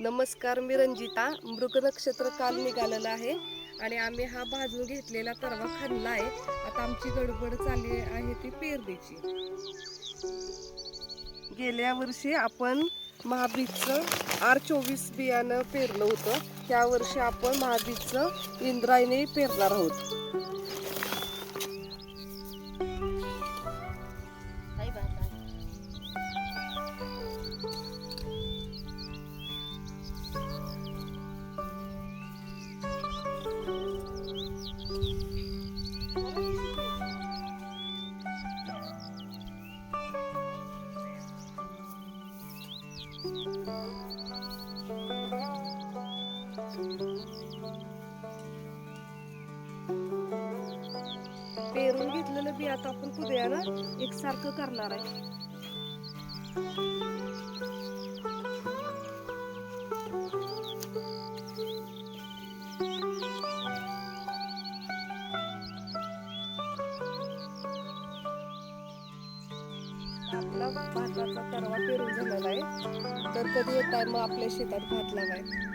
नमस्कार, मी रंजिता. मृग नक्षत्र काल निघालेलं आहे आणि आम्ही हा भाजून घेतलेला तरवा खणला आहे. आता आमची गडबड चालली आहे ती पेरणीची. गेल्या वर्षी आपण महाबीजचं R24 बियाणं पेरलं होतं. ह्या वर्षी आपण महाबीजचं इंद्रायणी पेरणार आहोत. पेरून घेतलेलं बी आता आपण कुदळ्यानं एकसारखं करणार आहे. आपला भाताचा तरवा पेरून झालेला आहे. तर कधी येत आहे मग आपल्या शेतात भात लावाय.